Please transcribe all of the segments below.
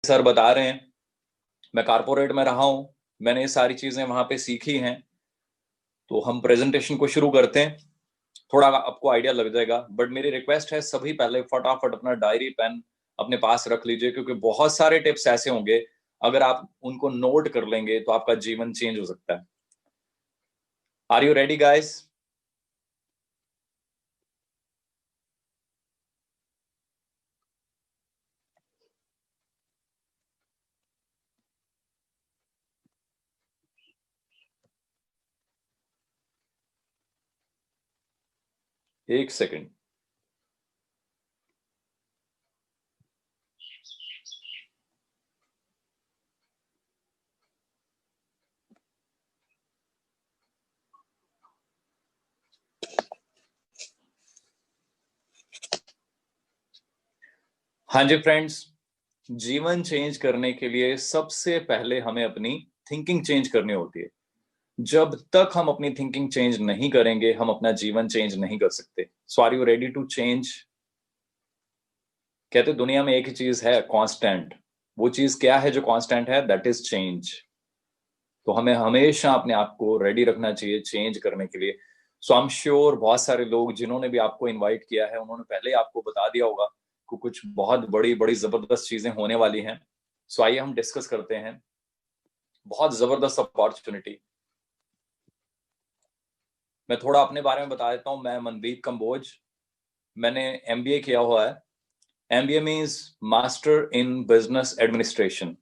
Sir बता रहे हैं, मैं कारपोरेट में रहा हूं, मैंने ये सारी चीजें वहां पे सीखी हैं। तो हम प्रेजेंटेशन को शुरू करते हैं। थोड़ा आपको आइडिया लग जाएगा, बट मेरी रिक्वेस्ट है सभी पहले फटाफट अपना डायरी पेन अपने पास रख लीजिए, क्योंकि बहुत सारे टिप्स ऐसे होंगे, अगर आप उनको नोट कर लेंगे तो आपका जीवन चेंज हो सकता है। Are you ready guys? एक सेकेंड। हाँ जी फ्रेंड्स, जीवन चेंज करने के लिए सबसे पहले हमें अपनी थिंकिंग चेंज करनी होती है। जब तक हम अपनी थिंकिंग चेंज नहीं करेंगे, हम अपना जीवन चेंज नहीं कर सकते। So are you ready to change? कहते दुनिया में एक ही चीज है कांस्टेंट। वो चीज क्या है जो कांस्टेंट है? That is change. तो हमें हमेशा अपने आप को रेडी रखना चाहिए चेंज करने के लिए। सो आई एम श्योर बहुत सारे लोग जिन्होंने भी आपको इनवाइट किया है, उन्होंने पहले ही आपको बता दिया होगा कि कुछ बहुत बड़ी बड़ी जबरदस्त चीजें होने वाली हैं। सो आइए हम डिस्कस करते हैं। बहुत जबरदस्त अपॉर्चुनिटी। मैं थोड़ा अपने बारे में बता देता हूँ। मैं मनदीप कंबोज, मैंने एमबीए किया हुआ है। MBA means master in business administration.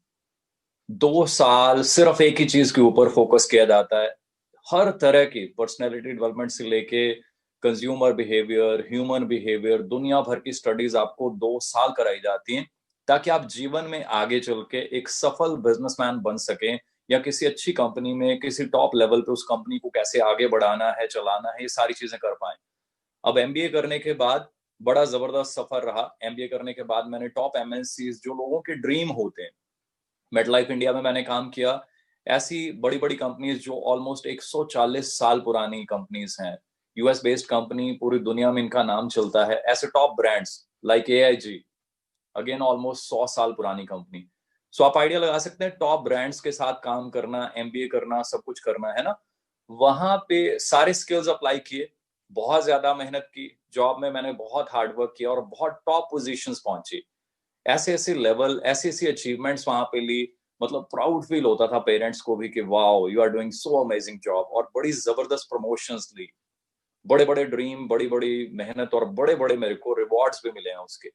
2 साल सिर्फ एक ही चीज के ऊपर फोकस किया जाता है। हर तरह की पर्सनैलिटी डेवलपमेंट से लेके कंज्यूमर बिहेवियर, ह्यूमन बिहेवियर, दुनिया भर की स्टडीज आपको 2 साल कराई जाती हैं, ताकि आप जीवन में आगे चल के एक सफल बिजनेसमैन बन सकें, या किसी अच्छी कंपनी में किसी टॉप लेवल पे उस कंपनी को कैसे आगे बढ़ाना है, चलाना है, ये सारी चीजें कर पाए। अब एमबीए करने के बाद बड़ा जबरदस्त सफर रहा। एमबीए करने के बाद मैंने टॉप एमएनसीज, जो लोगों के ड्रीम होते हैं, मेडलाइफ इंडिया में मैंने काम किया। ऐसी बड़ी बड़ी कंपनीज जो ऑलमोस्ट 140 साल पुरानी कंपनीज हैं, यूएस बेस्ड कंपनी, पूरी दुनिया में इनका नाम चलता है। ऐसे top brands like AIG, again almost 100 साल पुरानी कंपनी। सो आप आइडिया लगा सकते हैं, टॉप ब्रांड्स के साथ काम करना, एमबीए करना, सब कुछ करना है ना। वहां पे सारे स्किल्स अप्लाई किए, बहुत ज्यादा मेहनत की। जॉब में मैंने बहुत हार्डवर्क किया और बहुत टॉप पोजीशंस पहुंची। ऐसे ऐसे लेवल, ऐसी ऐसी अचीवमेंट्स वहां पे ली। मतलब प्राउड फील होता था पेरेंट्स को भी कि wow you are doing so amazing job. और बड़ी जबरदस्त प्रमोशंस ली, बड़े बड़े ड्रीम, बड़ी बड़ी मेहनत, और बड़े बड़े मेरे को रिवॉर्ड्स भी मिले हैं उसके।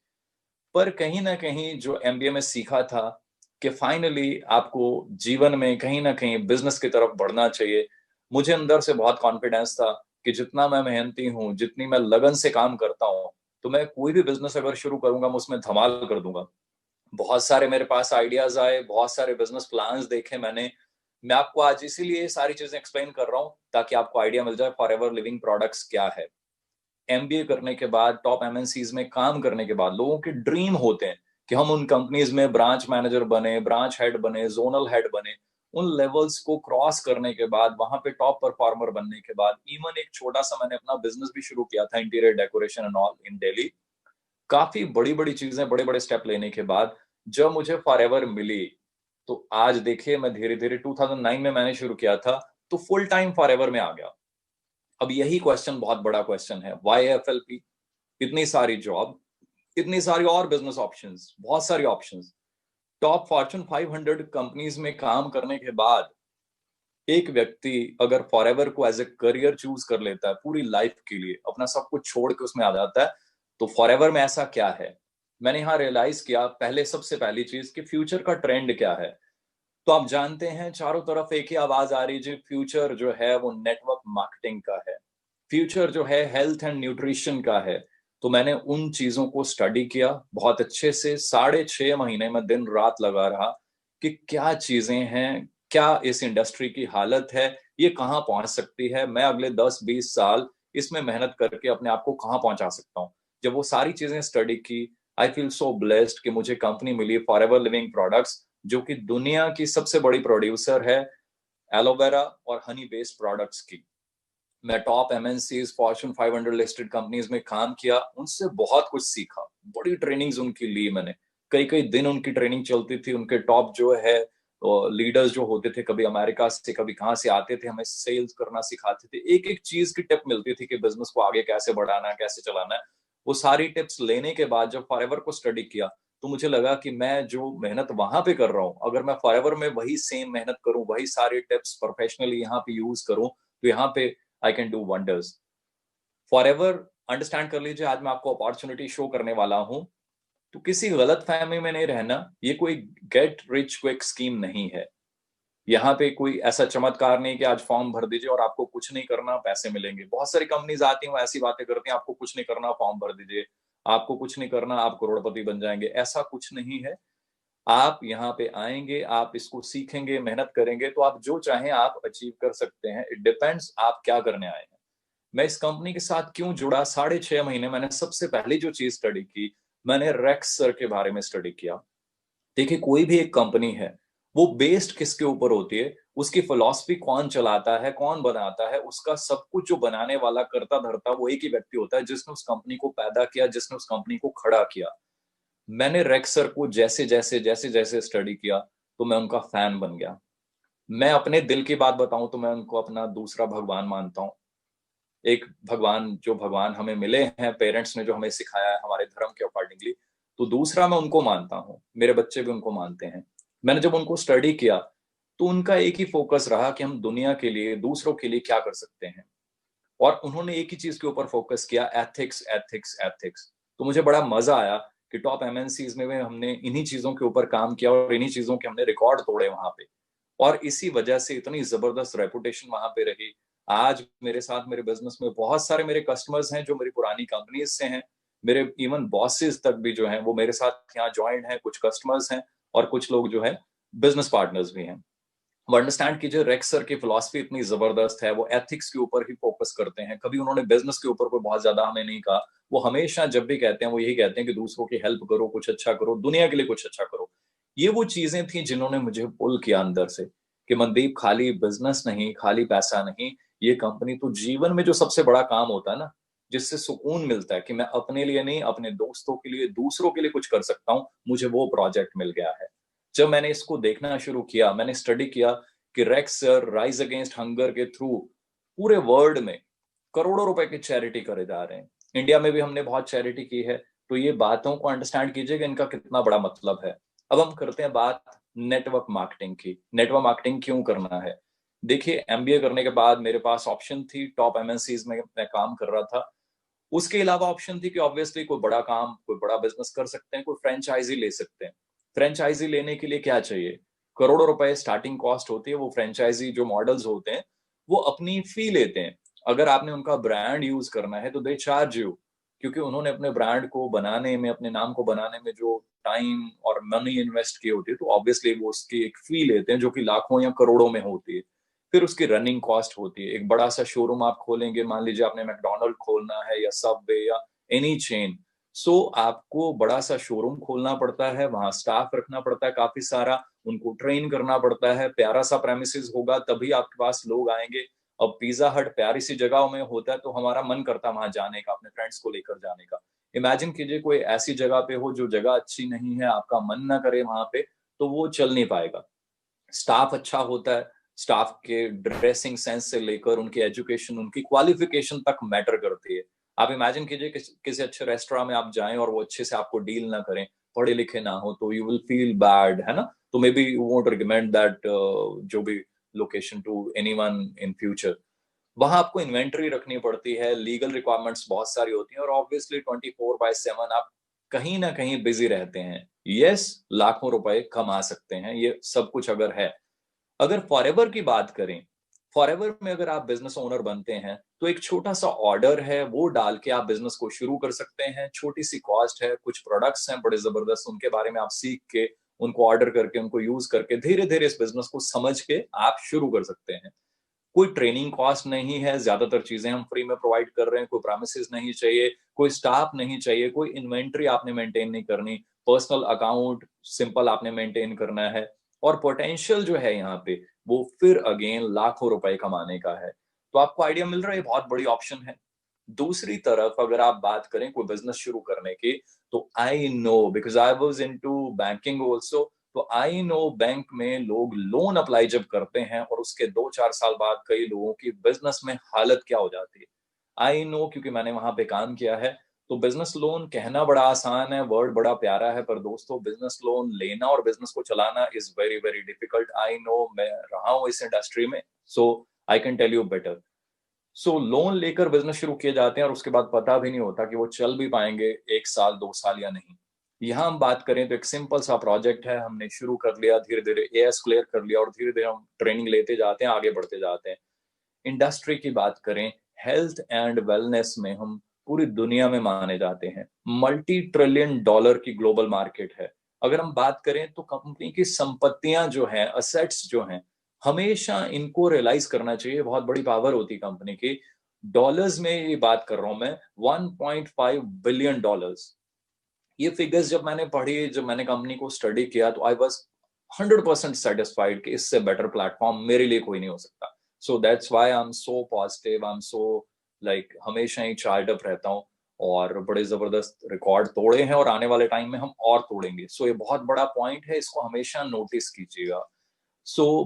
पर कहीं ना कहीं जो एमबीए में सीखा था कि फाइनली आपको जीवन में कहीं ना कहीं बिजनेस की तरफ बढ़ना चाहिए। मुझे अंदर से बहुत कॉन्फिडेंस था कि जितना मैं मेहनती हूँ, जितनी मैं लगन से काम करता हूँ, तो मैं कोई भी बिजनेस अगर शुरू करूंगा, मैं उसमें धमाल कर दूंगा। बहुत सारे मेरे पास आइडियाज आए, बहुत सारे बिजनेस प्लान्स देखे मैंने। मैं आपको आज इसीलिए ये सारी चीजें एक्सप्लेन कर रहा हूँ, ताकि आपको आइडिया मिल जाए फॉरएवर लिविंग प्रोडक्ट्स क्या है। एमबीए करने के बाद, टॉप एमएनसीज में काम करने के बाद, लोगों के ड्रीम होते हैं कि हम उन कंपनीज में ब्रांच मैनेजर बने, ब्रांच हेड बने, जोनल हेड बने। उन लेवल्स को क्रॉस करने के बाद, वहां पे टॉप परफॉर्मर बनने के बाद, इवन एक छोटा सा मैंने अपना बिजनेस भी शुरू किया था, interior decoration and all in Delhi. काफी बड़ी बड़ी चीजें, बड़े बड़े स्टेप लेने के बाद जब मुझे फॉरएवर मिली, तो आज देखिए मैं धीरे धीरे 2009 में मैंने शुरू किया था, तो फुल टाइम फॉरएवर में आ गया। अब यही क्वेश्चन बहुत बड़ा क्वेश्चन है, वाई एफएलपी? इतनी सारी जॉब, इतनी सारी और बिजनेस ऑप्शंस, बहुत सारी ऑप्शंस, टॉप फॉर्च्यून 500 कंपनीज में काम करने के बाद एक व्यक्ति अगर फॉरएवर को एज ए करियर चूज कर लेता है, पूरी लाइफ के लिए अपना सब कुछ छोड़ के उसमें आ जाता है, तो फॉरएवर में ऐसा क्या है? मैंने यहाँ रियलाइज किया, पहले सबसे पहली चीज कि फ्यूचर का ट्रेंड क्या है। तो आप जानते हैं चारों तरफ एक ही आवाज आ रही है, फ्यूचर जो है वो नेटवर्क मार्केटिंग का है, फ्यूचर जो है हेल्थ एंड न्यूट्रिशन का है। तो मैंने उन चीजों को स्टडी किया बहुत अच्छे से। 6.5 महीने में दिन रात लगा रहा कि क्या चीजें हैं, क्या इस इंडस्ट्री की हालत है, ये कहाँ पहुंच सकती है, मैं अगले 10-20 साल इसमें मेहनत करके अपने आप को कहाँ पहुंचा सकता हूँ। जब वो सारी चीजें स्टडी की, आई फील सो ब्लेस्ड कि मुझे कंपनी मिली फॉरएवर लिविंग प्रोडक्ट्स, जो कि दुनिया की सबसे बड़ी प्रोड्यूसर है एलोवेरा और हनी बेस्ड प्रोडक्ट्स की। मैं top MNCs, Fortune 500 listed companies में काम किया, उनसे बहुत कुछ सीखा, बड़ी ट्रेनिंग्स उनकी ली मैंने। कई कई दिन उनकी ट्रेनिंग चलती थी। उनके टॉप जो है लीडर्स जो होते थे, कभी अमेरिका से कभी कहाँ से आते थे, हमें सेल्स करना सिखाते थे। एक एक चीज की टिप मिलती थी कि बिजनेस को आगे कैसे बढ़ाना है, कैसे चलाना है। वो सारी टिप्स लेने के बाद जब फॉरएवर को स्टडी किया, तो मुझे लगा कि मैं जो मेहनत वहां पे कर रहा हूँ, अगर मैं फॉरएवर में वही सेम मेहनत करूं, वही सारी टिप्स प्रोफेशनली यहाँ पे यूज करूं, तो यहाँ पे I can do wonders. Forever, understand कर लीजिए, आज मैं आपको अपॉर्चुनिटी शो करने वाला हूं। तो किसी गलत फहमी में नहीं रहना, ये कोई गेट रिच क्विक स्कीम नहीं है। यहाँ पे कोई ऐसा चमत्कार नहीं कि आज फॉर्म भर दीजिए और आपको कुछ नहीं करना पैसे मिलेंगे। बहुत सारी कंपनीज आती हैं, वो ऐसी बातें करती हैं, आपको कुछ नहीं करना फॉर्म भर दीजिए, आपको कुछ नहीं करना आप करोड़पति बन जाएंगे। ऐसा कुछ नहीं है। आप यहाँ पे आएंगे, आप इसको सीखेंगे, मेहनत करेंगे, तो आप जो चाहें आप अचीव कर सकते हैं। इट डिपेंड्स आप क्या करने आए हैं। मैं इस कंपनी के साथ क्यों जुड़ा, 6.5 महीने मैंने सबसे पहली जो चीज स्टडी की, मैंने रेक्स सर के बारे में स्टडी किया। देखिए, कोई भी एक कंपनी है, वो बेस्ड किसके ऊपर होती है, उसकी फिलॉसफी कौन चलाता है, कौन बनाता है, उसका सब कुछ जो बनाने वाला करता धरता वो एक ही व्यक्ति होता है, जिसने उस कंपनी को पैदा किया, जिसने उस कंपनी को खड़ा किया। मैंने रेक्स सर को जैसे जैसे जैसे जैसे स्टडी किया, तो मैं उनका फैन बन गया। मैं अपने दिल की बात बताऊं तो मैं उनको अपना दूसरा भगवान मानता हूं। एक भगवान, जो भगवान हमें मिले हैं, पेरेंट्स ने जो हमें सिखाया है हमारे धर्म के अकॉर्डिंगली, तो दूसरा मैं उनको मानता हूँ, मेरे बच्चे भी उनको मानते हैं। मैंने जब उनको स्टडी किया, तो उनका एक ही फोकस रहा कि हम दुनिया के लिए, दूसरों के लिए क्या कर सकते हैं। और उन्होंने एक ही चीज के ऊपर फोकस किया, एथिक्स एथिक्स एथिक्स। तो मुझे बड़ा मजा आया कि टॉप एमएनसीज में भी हमने इन्हीं चीजों के ऊपर काम किया और इन्हीं चीजों के हमने रिकॉर्ड तोड़े वहां पे। और इसी वजह से इतनी जबरदस्त रेपुटेशन वहां पे रही। आज मेरे साथ मेरे बिजनेस में बहुत सारे मेरे कस्टमर्स हैं जो मेरी पुरानी कंपनीज से हैं। मेरे इवन बॉसेस तक भी जो हैं वो मेरे साथ यहाँ ज्वाइंट हैं, कुछ कस्टमर्स हैं और कुछ लोग जो है बिजनेस पार्टनर्स भी हैं। वो अंडरस्टैंड कीजिए, रेक्स सर की फिलॉसफी इतनी जबरदस्त है, वो एथिक्स के ऊपर ही फोकस करते हैं। कभी उन्होंने बिजनेस के ऊपर कोई बहुत ज्यादा हमें नहीं कहा। वो हमेशा जब भी कहते हैं वो यही कहते हैं कि दूसरों की हेल्प करो, कुछ अच्छा करो, दुनिया के लिए कुछ अच्छा करो। ये वो चीजें थी जिन्होंने मुझे पुल किया अंदर से, कि मनदीप खाली बिजनेस नहीं, खाली पैसा नहीं, ये कंपनी तो जीवन में जो सबसे बड़ा काम होता है ना, जिससे सुकून मिलता है कि मैं अपने लिए नहीं, अपने दोस्तों के लिए, दूसरों के लिए कुछ कर सकता हूँ, मुझे वो प्रोजेक्ट मिल गया है। जब मैंने इसको देखना शुरू किया, मैंने स्टडी किया कि racks sir rise against hunger के थ्रू पूरे वर्ल्ड में करोड़ों रुपए की चैरिटी करे जा रहे हैं। इंडिया में भी हमने बहुत चैरिटी की है। तो ये बातों को अंडरस्टैंड कीजिए कि इनका कितना बड़ा मतलब है। अब हम करते हैं बात नेटवर्क मार्केटिंग की। नेटवर्क मार्केटिंग क्यों करना है? देखिए, एमबीए करने के बाद मेरे पास ऑप्शन थी, टॉप एमएनसीज में मैं काम कर रहा था। उसके अलावा ऑप्शन थी कि ऑब्वियसली कोई बड़ा काम, कोई बड़ा बिजनेस कर सकते हैं, कोई फ्रेंचाइजी ले सकते हैं। फ्रेंचाइजी लेने के लिए क्या चाहिए? करोड़ों रुपए स्टार्टिंग कॉस्ट होती है। वो फ्रेंचाइजी जो मॉडल्स होते हैं, वो अपनी फी लेते हैं। अगर आपने उनका ब्रांड यूज करना है तो दे चार्ज यू, क्योंकि उन्होंने अपने ब्रांड को बनाने में, अपने नाम को बनाने में जो टाइम और मनी इन्वेस्ट की होती है, तो ऑब्वियसली वो उसकी एक फी लेते हैं जो कि लाखों या करोड़ों में होती है। फिर उसकी रनिंग कॉस्ट होती है। एक बड़ा सा शोरूम आप खोलेंगे, मान लीजिए आपने मैकडोनल्ड खोलना है या सबवे या एनी चेन, सो आपको बड़ा सा शोरूम खोलना पड़ता है, वहां स्टाफ रखना पड़ता है काफी सारा, उनको ट्रेन करना पड़ता है, प्यारा सा प्रेमिसेस होगा तभी आपके पास लोग आएंगे। अब पिज्जा हट प्यारी सी जगह में होता है तो हमारा मन करता है वहां जाने का, अपने फ्रेंड्स को लेकर जाने का। इमेजिन कीजिए कोई ऐसी जगह पे हो जो जगह अच्छी नहीं है, आपका मन ना करे वहां पे, तो वो चल नहीं पाएगा। स्टाफ अच्छा होता है, स्टाफ के ड्रेसिंग सेंस से लेकर उनकी एजुकेशन, उनकी क्वालिफिकेशन तक मैटर करती है। आप इमेजिन कीजिए किसी अच्छे रेस्टोरेंट में आप जाएं और वो अच्छे से आपको डील ना करें, पढ़े लिखे ना हो, तो यू विल फील बैड, है ना? तो maybe you won't recommend that जो भी location to anyone in future. वहां आपको इन्वेंट्री रखनी पड़ती है, लीगल रिक्वायरमेंट्स बहुत सारी होती हैं, और ऑब्वियसली 24/7 आप कहीं ना कहीं बिजी रहते हैं। यस, लाखों रुपए कमा सकते हैं, ये सब कुछ अगर है। अगर फॉरएवर की बात करें, फॉरएवर में अगर आप बिजनेस ओनर बनते हैं, तो एक छोटा सा ऑर्डर है, वो डाल के आप बिजनेस को शुरू कर सकते हैं। छोटी सी कॉस्ट है, कुछ प्रोडक्ट्स हैं बड़े जबरदस्त, उनके बारे में आप सीख के, उनको ऑर्डर करके, उनको यूज करके धीरे धीरे इस बिजनेस को समझ के आप शुरू कर सकते हैं। कोई ट्रेनिंग कॉस्ट नहीं है, ज्यादातर चीजें हम फ्री में प्रोवाइड कर रहे हैं। कोई प्रोमिसेस नहीं चाहिए, कोई स्टाफ नहीं चाहिए, कोई इन्वेंट्री आपने मेंटेन नहीं करनी, पर्सनल अकाउंट सिंपल आपने मेंटेन करना है। और पोटेंशियल जो है यहाँ पे, वो फिर अगेन लाखों रुपए कमाने का है। तो आपको आइडिया मिल रहा है, ये बहुत बड़ी ऑप्शन है। दूसरी तरफ अगर आप बात करें कोई बिजनेस शुरू करने की, तो I know because I was into banking also, तो आई नो बैंक में लोग लोन अप्लाई जब करते हैं और उसके 2-4 साल बाद कई लोगों की बिजनेस में हालत क्या हो जाती है, आई नो, क्योंकि मैंने वहां पे काम किया है। तो बिजनेस लोन कहना बड़ा आसान है, वर्ड बड़ा प्यारा है, पर दोस्तों बिजनेस लोन लेना और बिजनेस को चलाना is very very difficult. I know, मैं रहा हूं इस इंडस्ट्री में, so I can tell you better. So loan लेकर बिजनेस शुरू किए जाते हैं और उसके बाद पता भी नहीं होता कि वो चल भी पाएंगे 1 साल 2 साल या नहीं। यहाँ हम बात करें तो एक सिंपल सा प्रोजेक्ट है, हमने शुरू कर लिया, धीरे धीरे एएस क्लियर कर लिया और धीरे धीरे हम ट्रेनिंग लेते जाते हैं, आगे बढ़ते जाते हैं। इंडस्ट्री की बात करें, हेल्थ एंड वेलनेस में हम पूरी दुनिया में माने जाते हैं, $multi-trillion की ग्लोबल मार्केट है। अगर हम बात करें तो कंपनी की संपत्तियां जो हैं, असेट्स जो हैं, हमेशा इनको रियलाइज करना चाहिए, बहुत बड़ी पावर होती है कंपनी की। डॉलर्स में ये बात कर रहा हूं मैं, $1.5 बिलियन। ये फिगर्स जब मैंने पढ़ी, जब मैंने कंपनी को स्टडी किया, तो आई वाज 100% सेटिस्फाइड कि इससे बेटर प्लेटफॉर्म मेरे लिए कोई नहीं हो सकता। So that's why I am so positive, I am so like हमेशा ही चार्ज अप रहता हूँ और बड़े जबरदस्त रिकॉर्ड तोड़े हैं और आने वाले टाइम में हम और तोड़ेंगे। सो ये बहुत बड़ा पॉइंट है, इसको हमेशा नोटिस कीजिएगा।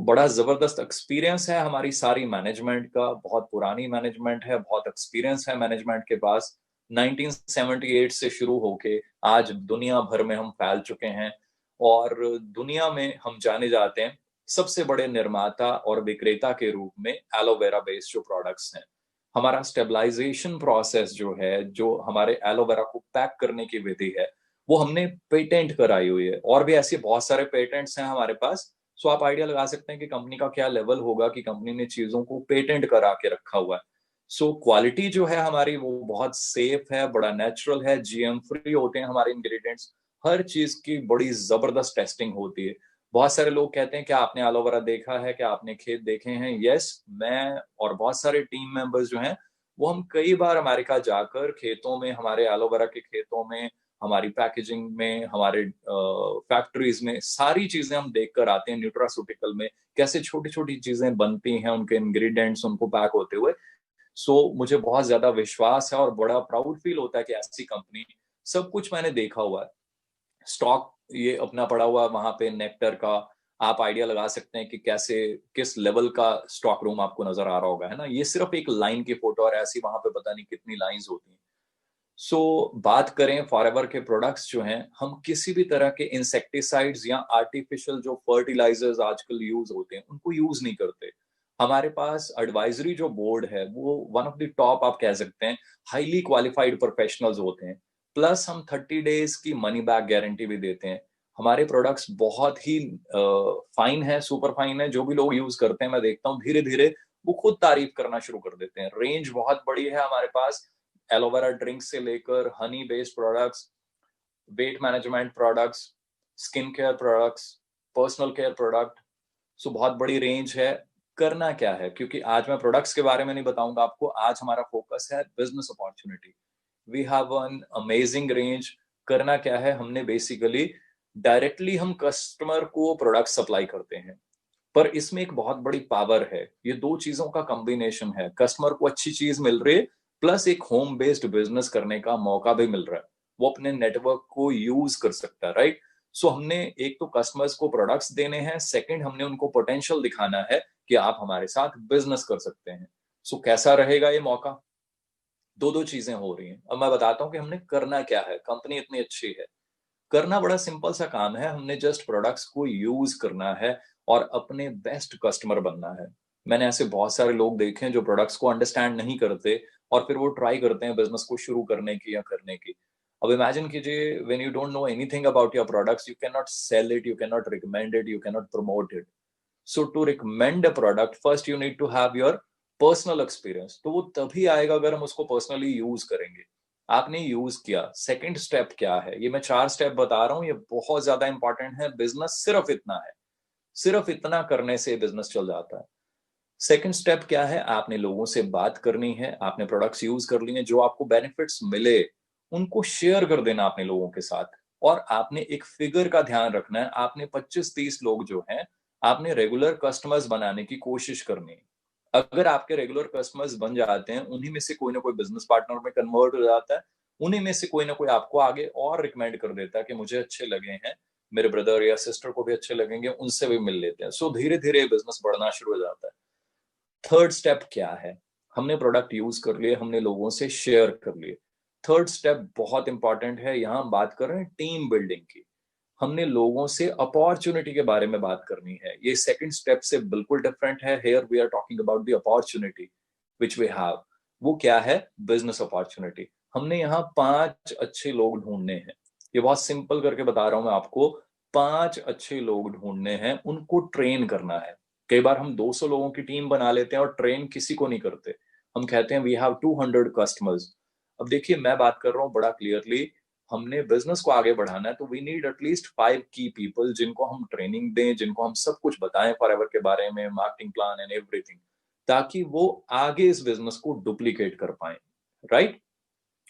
बड़ा जबरदस्त एक्सपीरियंस है हमारी सारी मैनेजमेंट का, बहुत पुरानी मैनेजमेंट है, बहुत एक्सपीरियंस है मैनेजमेंट के पास। 1978 से शुरू होके आज दुनिया भर में हम फैल चुके हैं और दुनिया में हम जाने जाते हैं सबसे बड़े निर्माता और विक्रेता के रूप में एलोवेरा बेस्ड जो प्रोडक्ट्स हैं। हमारा स्टेबलाइजेशन प्रोसेस जो है, जो हमारे एलोवेरा को पैक करने की विधि है, वो हमने पेटेंट कराई हुई है और भी ऐसे बहुत सारे पेटेंट्स हैं हमारे पास। आप आइडिया लगा सकते हैं कि कंपनी का क्या लेवल होगा कि कंपनी ने चीजों को पेटेंट करा के रखा हुआ है। क्वालिटी जो है हमारी वो बहुत सेफ है, बड़ा नेचुरल है, जीएम फ्री होते हैं हमारे इंग्रेडिएंट्स। हर चीज की बड़ी जबरदस्त टेस्टिंग होती है। बहुत सारे लोग कहते हैं क्या आपने एलोवेरा देखा है, क्या आपने खेत देखे हैं? यस, मैं और बहुत सारे टीम मेंबर्स जो हैं, वो हम कई बार अमेरिका जाकर खेतों में, हमारे एलोवेरा के खेतों में, हमारी पैकेजिंग में, हमारे फैक्ट्रीज में सारी चीजें हम देख कर आते हैं। न्यूट्रास्यूटिकल में कैसे छोटी छोटी चीजें बनती हैं, उनके इंग्रेडिएंट्स उनको पैक होते हुए। मुझे बहुत ज्यादा विश्वास है और बड़ा प्राउड फील होता है कि ऐसी कंपनी, सब कुछ मैंने देखा हुआ है। स्टॉक ये अपना पड़ा हुआ वहां पे नेक्टर का, आप आइडिया लगा सकते हैं कि कैसे, किस लेवल का स्टॉक रूम आपको नजर आ रहा होगा, है ना? ये सिर्फ एक लाइन की फोटो और ऐसी वहां पे पता नहीं कितनी लाइंस होती हैं। बात करें फॉरएवर के प्रोडक्ट्स जो हैं, हम किसी भी तरह के इंसेक्टिसाइड्स या आर्टिफिशियल जो फर्टिलाइजर्स आजकल यूज होते हैं उनको यूज नहीं करते। हमारे पास एडवाइजरी जो बोर्ड है वो वन ऑफ द टॉप आप कह सकते हैं, हाईली क्वालिफाइड प्रोफेशनल्स होते हैं। प्लस हम 30 डेज की मनी बैक गारंटी भी देते हैं। हमारे प्रोडक्ट्स बहुत ही फाइन है, सुपर फाइन है। जो भी लोग यूज करते हैं मैं देखता हूँ धीरे धीरे वो खुद तारीफ करना शुरू कर देते हैं। रेंज बहुत बड़ी है हमारे पास, एलोवेरा ड्रिंक से लेकर Honey based products, weight management products, skin care products, personal care product. बहुत बड़ी रेंज है। करना क्या है, क्योंकि आज मैं प्रोडक्ट्स के बारे में नहीं बताऊंगा आपको, आज हमारा फोकस है business opportunity. We have an amazing range. करना क्या है, हमने बेसिकली डायरेक्टली हम कस्टमर को प्रोडक्ट सप्लाई करते हैं, पर इसमें एक बहुत बड़ी पावर है। ये दो चीजों का कॉम्बिनेशन है, कस्टमर को अच्छी चीज मिल रही है, प्लस एक होम बेस्ड बिजनेस करने का मौका भी मिल रहा है। वो अपने नेटवर्क को यूज कर सकता है, राइट? हमने एक तो कस्टमर्स को प्रोडक्ट्स देने हैं, सेकंड हमने उनको पोटेंशियल दिखाना है कि आप हमारे साथ बिजनेस कर सकते हैं। कैसा रहेगा ये मौका? दो दो चीजें हो रही हैं। अब मैं बताता हूँ कि हमने करना क्या है। कंपनी इतनी अच्छी है, करना बड़ा सिंपल सा काम है, हमने जस्ट प्रोडक्ट्स को यूज करना है और अपने बेस्ट कस्टमर बनना है। मैंने ऐसे बहुत सारे लोग देखे हैं जो प्रोडक्ट्स को अंडरस्टैंड नहीं करते और फिर वो ट्राई करते हैं बिजनेस को शुरू करने की या करने की। अब इमेजिन कीजिए, when you don't know anything about your products, you can not sell it, you can not recommend it, you can not promote it. To recommend a product, first you need to have your personal experience. तो वो तभी आएगा अगर हम उसको personally use करेंगे। आपने use किया, सेकंड स्टेप क्या है? ये मैं 4 स्टेप बता रहा हूं, ये बहुत ज्यादा इंपॉर्टेंट है। बिजनेस सिर्फ इतना है, सिर्फ इतना करने से बिजनेस चल जाता है। सेकंड स्टेप क्या है? आपने लोगों से बात करनी है, आपने प्रोडक्ट्स यूज कर लिए, जो आपको बेनिफिट्स मिले उनको शेयर कर देना आपने लोगों के साथ। और आपने एक फिगर का ध्यान रखना है, आपने 25-30 लोग जो हैं, आपने रेगुलर कस्टमर्स बनाने की कोशिश करनी है। अगर आपके रेगुलर कस्टमर्स बन जाते हैं, उन्हीं में से कोई ना कोई बिजनेस पार्टनर में कन्वर्ट हो जाता है, उन्हीं में से कोई ना कोई आपको आगे और रिकमेंड कर देता है कि मुझे अच्छे लगे हैं, मेरे ब्रदर या सिस्टर को भी अच्छे लगेंगे, उनसे भी मिल लेते हैं। सो धीरे धीरे बिजनेस बढ़ना शुरू हो जाता है। थर्ड स्टेप क्या है? हमने प्रोडक्ट यूज कर लिए, हमने लोगों से शेयर कर लिए। थर्ड स्टेप बहुत इंपॉर्टेंट है, यहां हम बात कर रहे हैं टीम बिल्डिंग की। हमने लोगों से अपॉर्चुनिटी के बारे में बात करनी है। ये सेकंड स्टेप से बिल्कुल डिफरेंट है। Here we are talking about the opportunity which we have. वो क्या है? Business opportunity. हमने यहाँ 5 अच्छे लोग ढूंढने हैं। ये बहुत सिंपल करके बता रहा हूं मैं आपको। 5 अच्छे लोग ढूंढने हैं, उनको ट्रेन करना है। कई बार हम 200 लोगों की टीम बना लेते हैं और ट्रेन किसी को नहीं करते। हम कहते हैं वी हैव 200 कस्टमर्स। अब देखिए, मैं बात कर रहा हूँ बड़ा क्लियरली। हमने बिजनेस को आगे बढ़ाना है तो वी नीड एटलीस्ट 5 की पीपल, जिनको हम ट्रेनिंग दें, जिनको हम सब कुछ बताएं फॉरएवर के बारे में, मार्केटिंग प्लान एंड एवरीथिंग, ताकि वो आगे इस बिजनेस को डुप्लीकेट कर पाए। राइट?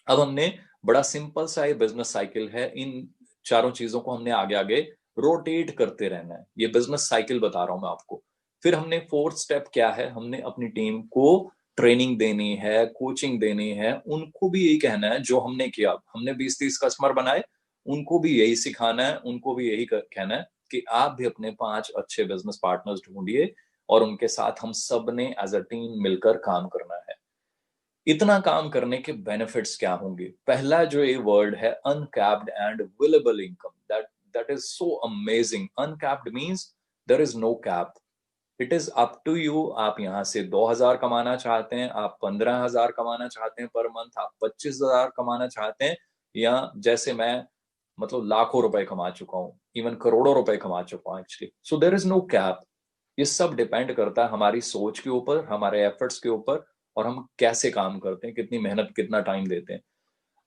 अब हमने बड़ा सिंपल सा ये बिजनेस साइकिल है, इन चारों चीजों को हमने आगे आगे रोटेट करते रहना है। ये बिजनेस साइकिल बता रहा हूं मैं आपको। फिर हमने फोर्थ स्टेप क्या है? हमने अपनी टीम को ट्रेनिंग देनी है, कोचिंग देनी है। उनको भी यही कहना है जो हमने किया। हमने 20-30 कस्टमर बनाए, उनको भी यही सिखाना है, उनको भी यही कहना है कि आप भी अपने 5 अच्छे बिजनेस पार्टनर्स ढूंढिए और उनके साथ हम सब ने एज अ टीम मिलकर काम करना है। इतना काम करने के बेनिफिट्स क्या होंगे? पहला जो ये वर्ड है, uncapped and variable income, that is so amazing. Uncapped means there is no cap. It is up to you. आप यहाँ से 2,000 कमाना चाहते हैं, आप 15,000 कमाना चाहते हैं पर मंथ, आप 25,000 कमाना चाहते हैं, या जैसे मैं मतलब लाखों रुपए कमा चुका हूं, इवन करोड़ों रुपए कमा चुका हूं actually. So there is no cap. ये सब डिपेंड करता है हमारी सोच के ऊपर, हमारे एफर्ट्स के ऊपर, और हम कैसे काम करते हैं, कितनी मेहनत, कितना टाइम देते हैं।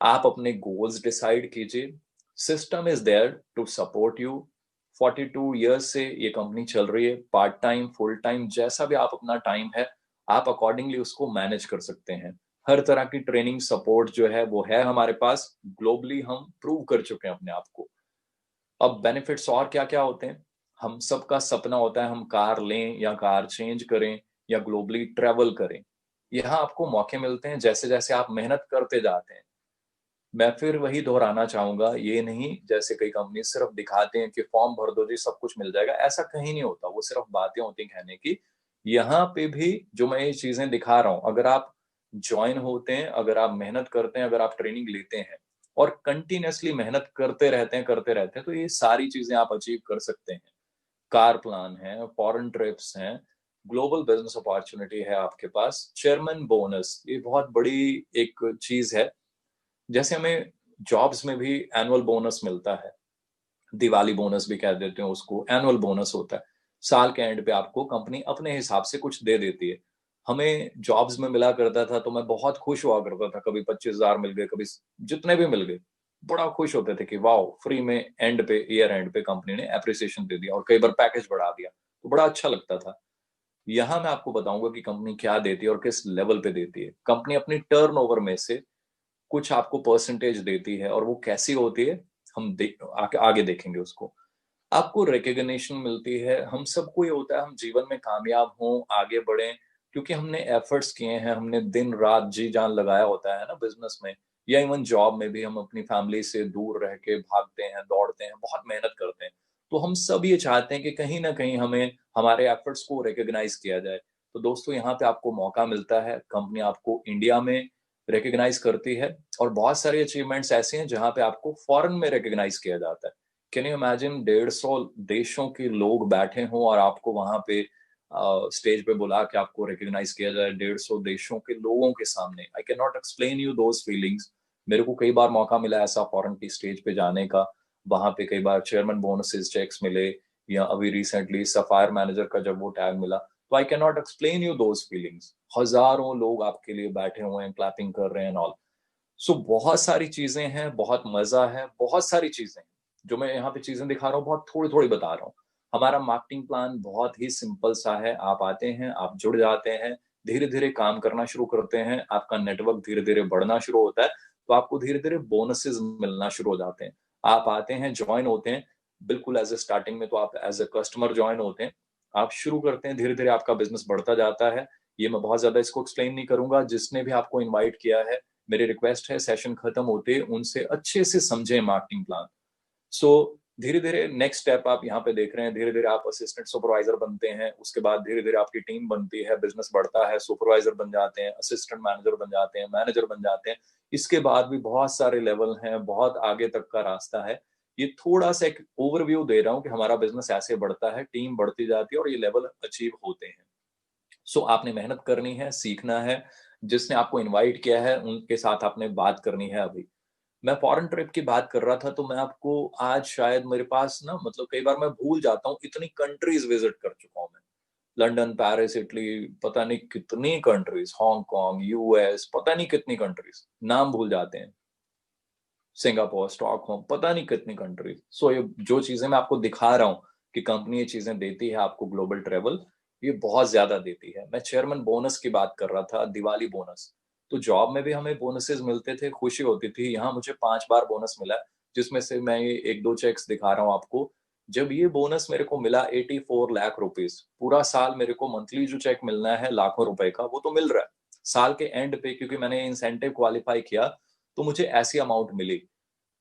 आप अपने गोल्स डिसाइड कीजिए। System is there to support you. 42 years से ये कंपनी चल रही है। पार्ट टाइम, फुल टाइम, जैसा भी आप अपना टाइम है, आप अकॉर्डिंगली उसको मैनेज कर सकते हैं। हर तरह की ट्रेनिंग सपोर्ट जो है वो है हमारे पास। ग्लोबली हम प्रूव कर चुके हैं अपने आप को। अब बेनिफिट्स और क्या क्या होते हैं? हम सबका सपना होता है हम कार लें या कार चेंज करें या ग्लोबली ट्रेवल करें। यहाँ आपको मौके मिलते हैं जैसे जैसे आप मेहनत करते जाते हैं। मैं फिर वही दोहराना चाहूंगा, ये नहीं जैसे कई कंपनी सिर्फ दिखाते हैं कि फॉर्म भर दो जी सब कुछ मिल जाएगा। ऐसा कहीं नहीं होता, वो सिर्फ बातें होती हैं कहने की। यहाँ पे भी जो मैं ये चीजें दिखा रहा हूँ, अगर आप ज्वाइन होते हैं, अगर आप मेहनत करते हैं, अगर आप ट्रेनिंग लेते हैं और कंटिन्यूअसली मेहनत करते रहते हैं तो ये सारी चीजें आप अचीव कर सकते हैं। कार प्लान है, फॉरेन ट्रिप्स हैं, ग्लोबल बिजनेस अपॉर्चुनिटी है आपके पास, चेयरमैन बोनस, ये बहुत बड़ी एक चीज है। जैसे हमें जॉब्स में भी एनुअल बोनस मिलता है, दिवाली बोनस भी कह देते हैं उसको, एनुअल बोनस होता है। साल के एंड पे आपको कंपनी अपने हिसाब से कुछ दे देती है। हमें जॉब्स में मिला करता था तो मैं बहुत खुश हुआ करता था। कभी 25,000 मिल गए, कभी जितने भी मिल गए, बड़ा खुश होते थे कि वाओ, फ्री में एंड पे, ईयर एंड पे कंपनी ने अप्रिसिएशन दे दिया और कई बार पैकेज बढ़ा दिया, तो बड़ा अच्छा लगता था। यहाँ मैं आपको बताऊंगा कि कंपनी क्या देती है और किस लेवल पे देती है। कंपनी अपनी टर्नओवर में से कुछ आपको परसेंटेज देती है, और वो कैसी होती है हम आगे देखेंगे उसको। आपको रिकग्निशन मिलती है। हम सबको ये होता है हम जीवन में कामयाब हों, आगे बढ़ें, क्योंकि हमने एफर्ट्स किए हैं, हमने दिन रात जी जान लगाया होता है ना बिजनेस में, या इवन जॉब में भी हम अपनी फैमिली से दूर रह के भागते हैं, दौड़ते हैं, बहुत मेहनत करते हैं। तो हम सब ये चाहते हैं कि कहीं ना कहीं हमें हमारे एफर्ट्स को रिकग्नाइज किया जाए। तो दोस्तों, यहाँ पे आपको मौका मिलता है, कंपनी आपको इंडिया में रिकग्नाइज करती है, और बहुत सारी अचीवमेंट्स ऐसे हैं जहां पे आपको फॉरेन में रिकग्नाइज किया जाता है। कैन यू इमेजिन, 150 देशों के लोग बैठे हों और आपको वहां पे स्टेज पे बुला के आपको रिकग्नाइज किया जाए 150 देशों के लोगों के सामने। I can not explain you those feelings. मेरे को कई बार मौका मिला ऐसा फॉरेन की स्टेज पे जाने का। वहां पे कई बार चेयरमैन बोनसेस चेक्स मिले, या अभी रिसेंटली सफायर मैनेजर का जब वो टैग मिला, तो I can not explain you those feelings. हजारों लोग आपके लिए बैठे हुए हैं, क्लैपिंग कर रहे हैं ऑल। सो बहुत सारी चीजें हैं, बहुत मजा है, बहुत सारी चीजें हैं। जो मैं यहाँ पे चीजें दिखा रहा हूँ बहुत थोड़ी थोड़ी बता रहा हूँ। हमारा मार्केटिंग प्लान बहुत ही सिंपल सा है। आप आते हैं, आप जुड़ जाते हैं, धीरे धीरे काम करना शुरू करते हैं, आपका नेटवर्क धीरे धीरे बढ़ना शुरू होता है, तो आपको धीरे धीरे बोनसेस मिलना शुरू हो जाते हैं। आप आते हैं, ज्वाइन होते हैं, बिल्कुल एज ए स्टार्टिंग में तो आप एज ए कस्टमर ज्वाइन होते हैं। आप शुरू करते हैं, धीरे धीरे आपका बिजनेस बढ़ता जाता है। ये मैं बहुत ज्यादा इसको एक्सप्लेन नहीं करूंगा। जिसने भी आपको इनवाइट किया है, मेरी रिक्वेस्ट है सेशन खत्म होते उनसे अच्छे से समझे मार्केटिंग प्लान। सो धीरे धीरे नेक्स्ट स्टेप आप यहाँ पे देख रहे हैं, धीरे धीरे आप असिस्टेंट सुपरवाइजर बनते हैं, उसके बाद धीरे धीरे आपकी टीम बनती है, बिजनेस बढ़ता है, सुपरवाइजर बन जाते हैं, असिस्टेंट मैनेजर बन जाते हैं, मैनेजर बन जाते हैं। इसके बाद भी बहुत सारे लेवल हैं, बहुत आगे तक का रास्ता है। ये थोड़ा सा एक ओवरव्यू दे रहा हूँ कि हमारा बिजनेस ऐसे बढ़ता है, टीम बढ़ती जाती है और ये लेवल अचीव होते हैं। सो आपने मेहनत करनी है, सीखना है। जिसने आपको इनवाइट किया है उनके साथ आपने बात करनी है। अभी मैं फॉरेन ट्रिप की बात कर रहा था, तो मैं आपको आज शायद मेरे पास ना मतलब कई बार मैं भूल जाता हूँ, इतनी कंट्रीज विजिट कर चुका हूँ मैं। लंदन, पेरिस, इटली, पता नहीं कितनी कंट्रीज, हांगकांग, यूएस, पता नहीं कितनी कंट्रीज, नाम भूल जाते हैं। सिंगापुर, स्टॉकहोम, पता नहीं कितनी कंट्रीज। सो ये जो चीजें मैं आपको दिखा रहा हूँ कि कंपनी ये चीजें देती है आपको, ग्लोबल ट्रेवल, ये बहुत ज्यादा देती है। मैं चेयरमैन बोनस की बात कर रहा था, दिवाली बोनस। तो जॉब में भी हमें बोनसेस मिलते थे, खुशी होती थी। यहाँ मुझे 5 बार बोनस मिला है, जिसमें से मैं ये 1-2 चेक्स दिखा रहा हूँ आपको। जब ये बोनस मेरे को मिला 84 लाख रुपीज, पूरा साल मेरे को मंथली जो चेक मिलना है लाखों रुपए का, वो तो मिल रहा है। साल के एंड पे क्योंकि मैंने इंसेंटिव क्वालिफाई किया, तो मुझे ऐसी अमाउंट मिली।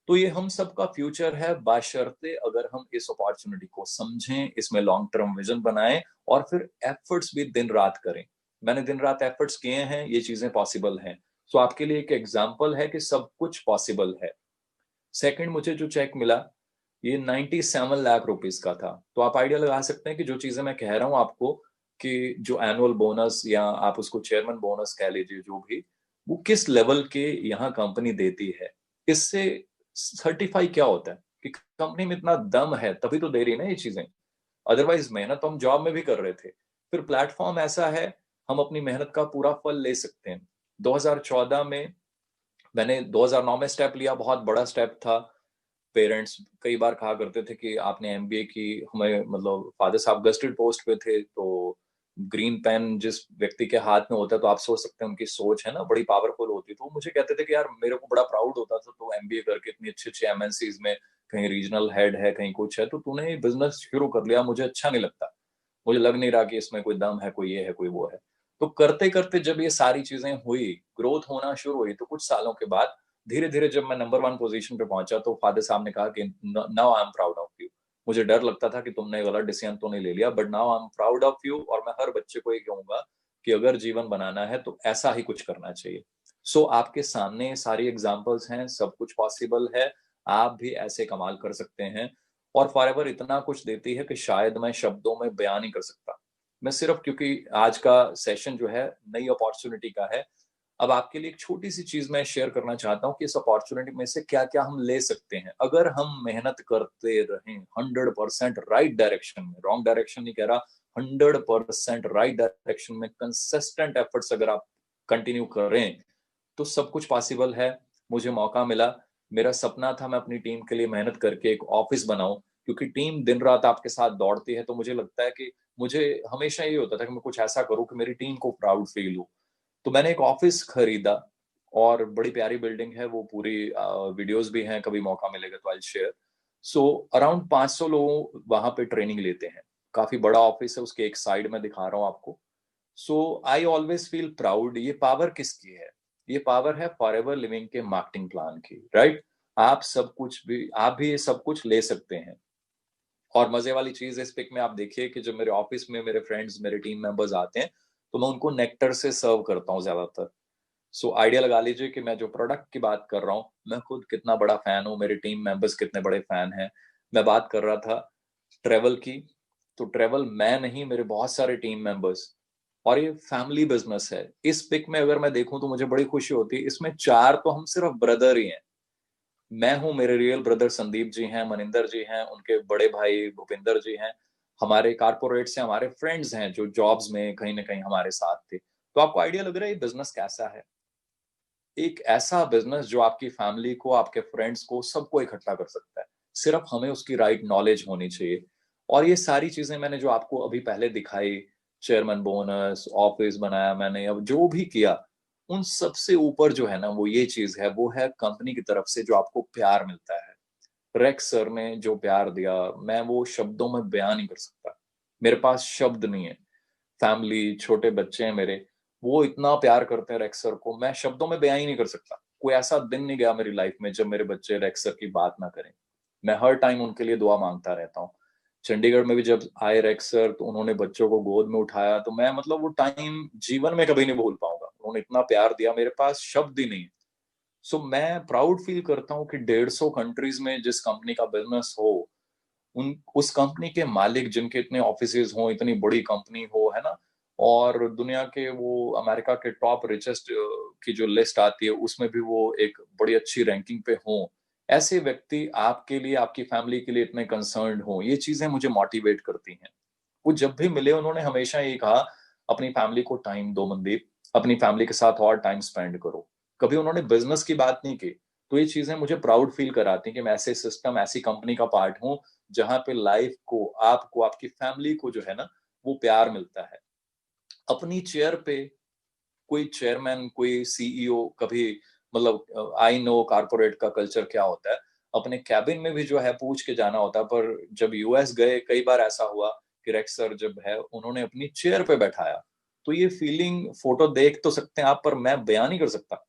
तो ये हम सबका फ्यूचर है, बशर्ते अगर हम इस अपॉर्चुनिटी को समझें, इसमें लॉन्ग टर्म विजन बनाएं और फिर एफर्ट्स भी दिन रात करें। मैंने दिन रात एफर्ट्स किए हैं, ये चीजें पॉसिबल हैं। सो आपके लिए एक एग्जांपल है कि सब कुछ पॉसिबल है। सेकंड, मुझे जो चेक मिला ये 97 लाख रुपीज का था। तो आप आइडिया लगा सकते हैं कि जो चीजें मैं कह रहा हूं आपको, कि जो एनुअल बोनस या आप उसको चेयरमैन बोनस कह लीजिए, जो भी, वो किस लेवल के यहाँ कंपनी देती है। इससे सर्टिफाई क्या होता है कि कंपनी में इतना दम है, तभी तो दे रही है ना ये चीजें। अदरवाइज मेहनत तो हम जॉब में भी कर रहे थे। फिर प्लेटफॉर्म ऐसा है, हम अपनी मेहनत का पूरा फल ले सकते हैं। 2014 में मैंने 2009 में स्टेप लिया, बहुत बड़ा स्टेप था। पेरेंट्स कई बार कहा करते थे कि आपने एमबीए की, हमें मतलब फादर साहब गस्टेड पोस्ट पे थे, तो ग्रीन पेन जिस व्यक्ति के हाथ में होता है, तो आप सोच सकते हैं उनकी सोच है ना बड़ी पावरफुल होती है। तो वो मुझे कहते थे कि यार मेरे को बड़ा प्राउड होता था, तो एमबीए करके इतनी अच्छी अच्छी एमएनसीज में, कहीं रीजनल हेड है, कहीं कुछ है, तो तूने ये बिजनेस शुरू कर लिया, मुझे अच्छा नहीं लगता। मुझे लग नहीं रहा कि इसमें कोई दम है, कोई ये है, कोई वो है। तो करते करते जब ये सारी चीजें हुई, ग्रोथ होना शुरू हुई, तो कुछ सालों के बाद धीरे धीरे जब मैं नंबर 1 पोजीशन पे पहुंचा, तो फादर साहब ने कहा कि now I am proud of you. मुझे डर लगता था कि तुमने गलत डिसीजन तो नहीं ले लिया, but now I am proud of you. और मैं हर बच्चे को ये कहूंगा कि अगर जीवन बनाना है तो ऐसा ही कुछ करना चाहिए। सो आपके सामने सारी एग्जाम्पल्स हैं, सब कुछ पॉसिबल है। आप भी ऐसे कमाल कर सकते हैं। और फॉरएवर इतना कुछ देती है कि शायद मैं शब्दों में बयान नहीं कर सकता। मैं सिर्फ, क्योंकि आज का सेशन जो है नई अपॉर्चुनिटी का है, अब आपके लिए एक छोटी सी चीज मैं शेयर करना चाहता हूँ कि इस अपॉर्चुनिटी में से क्या क्या हम ले सकते हैं अगर हम मेहनत करते रहें 100% राइट डायरेक्शन में। रॉन्ग डायरेक्शन नहीं कह रहा, 100% राइट डायरेक्शन में कंसिस्टेंट एफर्ट्स अगर आप कंटिन्यू करें, तो सब कुछ पॉसिबल है। मुझे मौका मिला, मेरा सपना था मैं अपनी टीम के लिए मेहनत करके एक ऑफिस बनाऊं, क्योंकि टीम दिन रात आपके साथ दौड़ती है। तो मुझे लगता है कि मुझे हमेशा ये होता था कि मैं कुछ ऐसा करूं कि मेरी टीम को प्राउड फील हो। तो मैंने एक ऑफिस खरीदा, और बड़ी प्यारी बिल्डिंग है वो पूरी। वीडियोस भी हैं, कभी मौका मिलेगा तो आई शेयर। सो अराउंड 500 लोग वहां पे ट्रेनिंग लेते हैं। काफी बड़ा ऑफिस है, उसके एक साइड में दिखा रहा हूँ आपको। सो आई ऑलवेज फील प्राउड। ये पावर किसकी है? ये पावर है फॉरएवर लिविंग के मार्केटिंग प्लान की, राइट? आप भी ये सब कुछ ले सकते हैं। और मजे वाली चीज इस पिक में आप देखिए कि जब मेरे ऑफिस में मेरे फ्रेंड्स, मेरे टीम मेंबर्स आते हैं, तो मैं उनको नेक्टर से सर्व करता हूँ ज्यादातर। सो आइडिया लगा लीजिए कि मैं जो प्रोडक्ट की बात कर रहा हूँ, मैं खुद कितना बड़ा फैन हूँ, मेरे टीम मेंबर्स कितने बड़े फैन हैं। मैं बात कर रहा था ट्रेवल की, तो ट्रेवल मैं नहीं, मेरे बहुत सारे टीम मेंबर्स। और ये फैमिली बिजनेस है। इस पिक में अगर मैं देखूं तो मुझे बड़ी खुशी होती है, इसमें 4 तो हम सिर्फ ब्रदर ही हैं। मैं हूं, मेरे रियल ब्रदर संदीप जी हैं, मनिंदर जी हैं, उनके बड़े भाई भूपिंदर जी हैं। हमारे कारपोरेट से हमारे फ्रेंड्स हैं जो जॉब्स में कहीं ना कहीं हमारे साथ थे। तो आपको आइडिया लग रहा है ये बिजनेस कैसा है? एक ऐसा बिजनेस जो आपकी फैमिली को, आपके फ्रेंड्स को, सबको इकट्ठा कर सकता है। सिर्फ हमें उसकी राइट नॉलेज होनी चाहिए। और ये सारी चीजें मैंने जो आपको अभी पहले दिखाई, चेयरमैन बोनस, ऑफिस बनाया मैंने, अब जो भी किया, उन सबसे ऊपर जो है ना, वो ये चीज है, वो है कंपनी की तरफ से जो आपको प्यार मिलता है। रेक्स सर ने जो प्यार दिया, मैं वो शब्दों में बयान नहीं कर सकता। मेरे पास शब्द नहीं है। फैमिली, छोटे बच्चे हैं मेरे, वो इतना प्यार करते हैं रेक्स सर को, मैं शब्दों में बयां ही नहीं कर सकता। कोई ऐसा दिन नहीं गया मेरी लाइफ में जब मेरे बच्चे रेक्स सर की बात ना करें। मैं हर टाइम उनके लिए दुआ मांगता रहता हूँ। चंडीगढ़ में भी जब आए रेक्स सर तो उन्होंने बच्चों को गोद में उठाया, तो मैं मतलब वो टाइम जीवन में कभी नहीं भूल पाऊंगा। उन्होंने इतना प्यार दिया, मेरे पास शब्द ही नहीं। सो मैं प्राउड फील करता हूँ कि 150 कंट्रीज में जिस कंपनी का बिजनेस हो, उन उस कंपनी के मालिक जिनके इतने ऑफिसेज हो, इतनी बड़ी कंपनी हो, है ना, और दुनिया के वो अमेरिका के टॉप रिचेस्ट की जो लिस्ट आती है उसमें भी वो एक बड़ी अच्छी रैंकिंग पे हो, ऐसे व्यक्ति आपके लिए, आपकी फैमिली के लिए इतने कंसर्न्ड हो, ये चीजें मुझे मोटिवेट करती हैं। वो जब भी मिले उन्होंने हमेशा ये कहा, अपनी फैमिली को टाइम दो मनदीप, अपनी फैमिली के साथ और टाइम स्पेंड करो। कभी उन्होंने बिजनेस की बात नहीं की। तो ये चीजें मुझे प्राउड फील कराती हैं कि मैं ऐसे सिस्टम, ऐसी कंपनी का पार्ट हूँ जहां पे लाइफ को, आपको, आपकी फैमिली को जो है ना, वो प्यार मिलता है। अपनी चेयर पे कोई चेयरमैन, कोई सीईओ कभी, मतलब आई नो कॉर्पोरेट का कल्चर क्या होता है, अपने कैबिन में भी जो है पूछ के जाना होता है। पर जब यूएस गए कई बार ऐसा हुआ कि रेक्स सर जब है उन्होंने अपनी चेयर पे बैठाया, तो ये फीलिंग फोटो देख तो सकते हैं आप, पर मैं बयान नहीं कर सकता।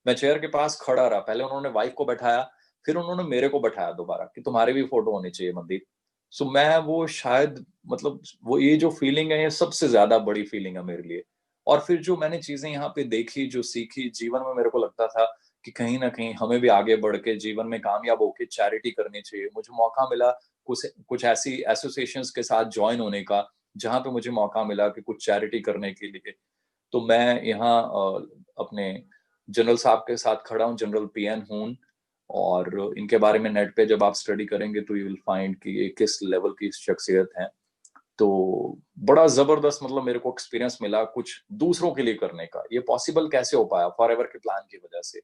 मैं चेयर के पास खड़ा रहा, पहले उन्होंने वाइफ को बैठाया, फिर उन्होंने मेरे को बैठाया दोबारा कि तुम्हारी भी फोटो होनी चाहिए मनदीप। सो मैं वो शायद, मतलब वो ये जो फीलिंग है, ये सबसे ज्यादा बड़ी फीलिंग है मेरे लिए। और फिर जो मैंने चीजें यहाँ पे देखी, जो सीखी जीवन में, मेरे को लगता था कि कहीं ना कहीं हमें भी आगे बढ़ के जीवन में कामयाब होके चैरिटी करनी चाहिए। मुझे मौका मिला कुछ कुछ ऐसी एसोसिएशंस के साथ ज्वाइन होने का, जहाँ पे मुझे मौका मिला कि कुछ चैरिटी करने के लिए। तो मैं यहाँ अपने जनरल साहब के साथ खड़ा हूँ, जनरल पीएन हून। और इनके बारे में नेट पे जब आप स्टडी करेंगे तो यू विल फाइंड कि ये किस लेवल की शख्सियत है। तो बड़ा जबरदस्त, मतलब मेरे को एक्सपीरियंस मिला कुछ दूसरों के लिए करने का। ये पॉसिबल कैसे हो पाया? फॉरएवर के प्लान की वजह से।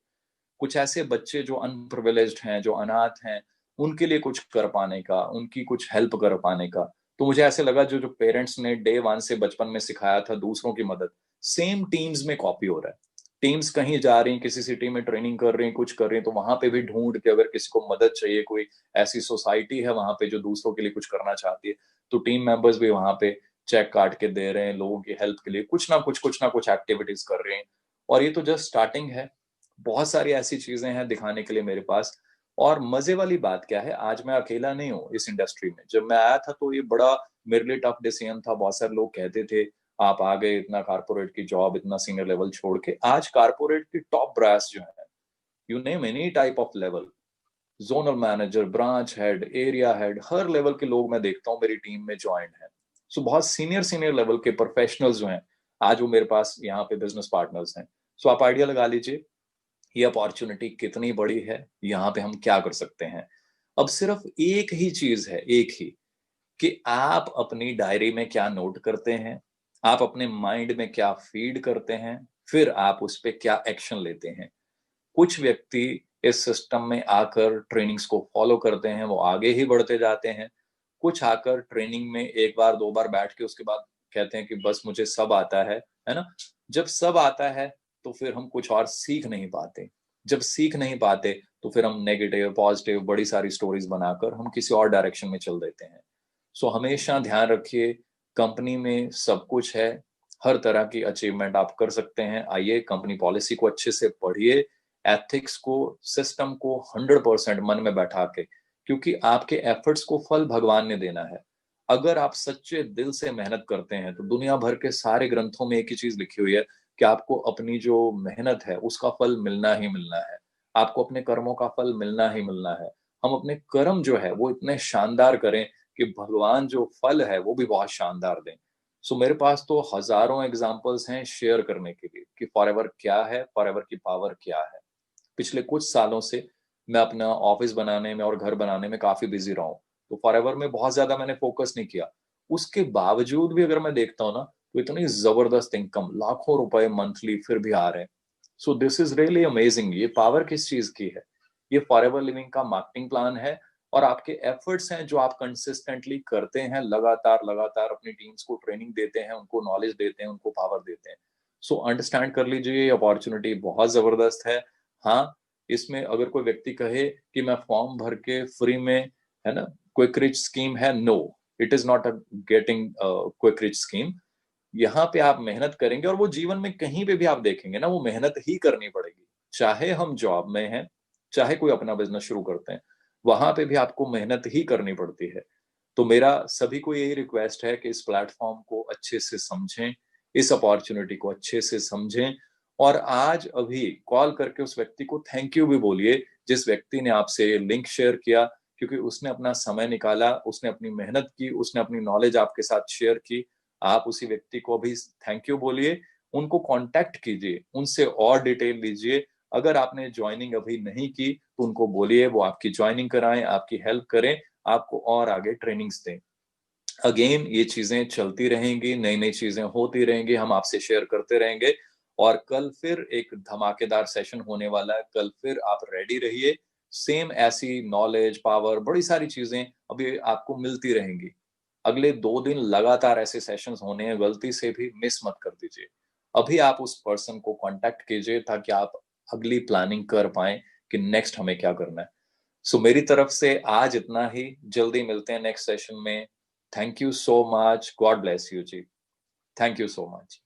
कुछ ऐसे बच्चे जो अनप्रिविलेज्ड हैं, जो अनाथ हैं, उनके लिए कुछ कर पाने का, उनकी कुछ हेल्प कर पाने का। तो मुझे ऐसे लगा जो जो पेरेंट्स ने डे वन से बचपन में सिखाया था दूसरों की मदद, सेम टीम्स में कॉपी हो रहा है। टीम्स कहीं जा रही हैं, किसी सिटी में ट्रेनिंग कर रही हैं, कुछ कर रही हैं, तो वहां पे भी ढूंढ के अगर किसी को मदद चाहिए, कोई ऐसी सोसाइटी है वहां पे जो दूसरों के लिए कुछ करना चाहती है, तो टीम मेंबर्स भी वहां पे चेक काट के दे रहे हैं लोगों की हेल्प के लिए, कुछ ना कुछ एक्टिविटीज कर रहे हैं। और ये तो जस्ट स्टार्टिंग है, बहुत सारी ऐसी चीजें हैं दिखाने के लिए मेरे पास। और मजे वाली बात क्या है, आज मैं अकेला नहीं हूँ इस इंडस्ट्री में। जब मैं आया था तो ये बड़ा मेरे लिए टफ डिसीजन था। बहुत सारे लोग कहते थे आप आ गए इतना कारपोरेट की जॉब, इतना सीनियर लेवल छोड़ के। आज कारपोरेट की टॉप ब्रास जो है, you name any type of level, zonal manager, branch head, area head, her level के लोग मैं देखता हूँ मेरी टीम में ज्वाइन है। सो बहुत सीनियर सीनियर लेवल के प्रोफेशनल्स जो हैं, आज वो मेरे पास यहाँ पे बिजनेस पार्टनर्स हैं। सो आप आइडिया लगा लीजिए ये अपॉर्चुनिटी कितनी बड़ी है, यहाँ पे हम क्या कर सकते हैं। अब सिर्फ एक ही चीज है, एक ही, कि आप अपनी डायरी में क्या नोट करते हैं, आप अपने माइंड में क्या फीड करते हैं, फिर आप उस पर क्या एक्शन लेते हैं। कुछ व्यक्ति इस सिस्टम में आकर ट्रेनिंग्स को फॉलो करते हैं, वो आगे ही बढ़ते जाते हैं। कुछ आकर ट्रेनिंग में एक बार दो बार बैठ के उसके बाद कहते हैं कि बस मुझे सब आता है ना। जब सब आता है तो फिर हम कुछ और सीख नहीं पाते। जब सीख नहीं पाते तो फिर हम नेगेटिव पॉजिटिव बड़ी सारी स्टोरीज बनाकर हम किसी और डायरेक्शन में चल देते हैं। सो हमेशा ध्यान रखिए, कंपनी में सब कुछ है, हर तरह की अचीवमेंट आप कर सकते हैं। आइए कंपनी पॉलिसी को अच्छे से पढ़िए, एथिक्स को, सिस्टम को 100% मन में बैठा के, क्योंकि आपके एफर्ट्स को फल भगवान ने देना है। अगर आप सच्चे दिल से मेहनत करते हैं तो दुनिया भर के सारे ग्रंथों में एक ही चीज लिखी हुई है कि आपको अपनी जो मेहनत है उसका फल मिलना ही मिलना है। आपको अपने कर्मों का फल मिलना ही मिलना है। हम अपने कर्म जो है वो इतने शानदार करें कि भगवान जो फल है वो भी बहुत शानदार दें। सो मेरे पास तो हजारों एग्जाम्पल्स हैं शेयर करने के लिए कि फॉरएवर क्या है, फॉरएवर की पावर क्या है। पिछले कुछ सालों से मैं अपना ऑफिस बनाने में और घर बनाने में काफी बिजी रहा हूँ। तो फॉरएवर में बहुत ज्यादा मैंने फोकस नहीं किया। उसके बावजूद भी अगर मैं देखता हूँ ना, तो इतनी जबरदस्त इनकम, लाखों रुपए मंथली फिर भी आ रहे हैं। So this is really amazing. ये पावर किस चीज की है? ये फॉरएवर लिविंग का मार्केटिंग प्लान है, और आपके एफर्ट्स हैं जो आप कंसिस्टेंटली करते हैं, लगातार लगातार अपनी टीम्स को ट्रेनिंग देते हैं, उनको नॉलेज देते हैं, उनको पावर देते हैं। सो अंडरस्टैंड कर लीजिए, ये अपॉर्चुनिटी बहुत जबरदस्त है। हाँ, इसमें अगर कोई व्यक्ति कहे कि मैं फॉर्म भर के फ्री में, है ना, क्विक रिच स्कीम है, no, it is not a getting quick rich scheme. यहाँ पे आप मेहनत करेंगे और वो जीवन में कहीं पे भी आप देखेंगे ना, वो मेहनत ही करनी पड़ेगी। चाहे हम जॉब में हैं, चाहे कोई अपना बिज़नेस शुरू करते हैं, वहाँ पे भी आपको मेहनत ही करनी पड़ती है। तो मेरा सभी को यही रिक्वेस्ट है कि इस प्लेटफ़ॉर्म को अच्छे से समझें, इस अपॉर्च्युनिटी को अच्छे से समझें और आज अभी कॉल करके उस व्यक्ति को थैंक यू भी बोलिए, जिस व्यक्ति ने आपसे लिंक शेयर किया, क्योंकि उसने अपना समय निकाला, उसने अपनी मेहनत की, उसने अपनी नॉलेज आपके साथ शेयर की। आप उसी व्यक्ति को अभी थैंक यू बोलिए, उनको कॉन्टैक्ट कीजिए, उनसे और डिटेल लीजिए। अगर आपने जॉइनिंग अभी नहीं की, तो उनको बोलिए वो आपकी जॉइनिंग कराएँ, आपकी हेल्प करें, आपको और आगे ट्रेनिंग्स दें। अगेन ये चीज़ें चलती रहेंगी, नई-नई चीज़ें होती रहेंगी, हम आपसे शेयर करते रहेंगे और कल फिर एक धमाकेदार सेशन होने वाला है। कल फिर आप रेडी रहिए, सेम ऐसी नॉलेज, पावर, बड़ी सारी चीज़ें अभी आपको मिलती रहेंगी। अगले 2 दिन लगातार ऐसे सेशंस होने हैं, गलती से भी मिस मत कर दीजिए। अभी आप उस पर्सन को कॉन्टैक्ट कीजिए ताकि आप अगली प्लानिंग कर पाएँ कि नेक्स्ट हमें क्या करना है। सो मेरी तरफ से आज इतना ही, जल्दी मिलते हैं नेक्स्ट सेशन में। Thank you so much, god bless you जी। Thank you so much.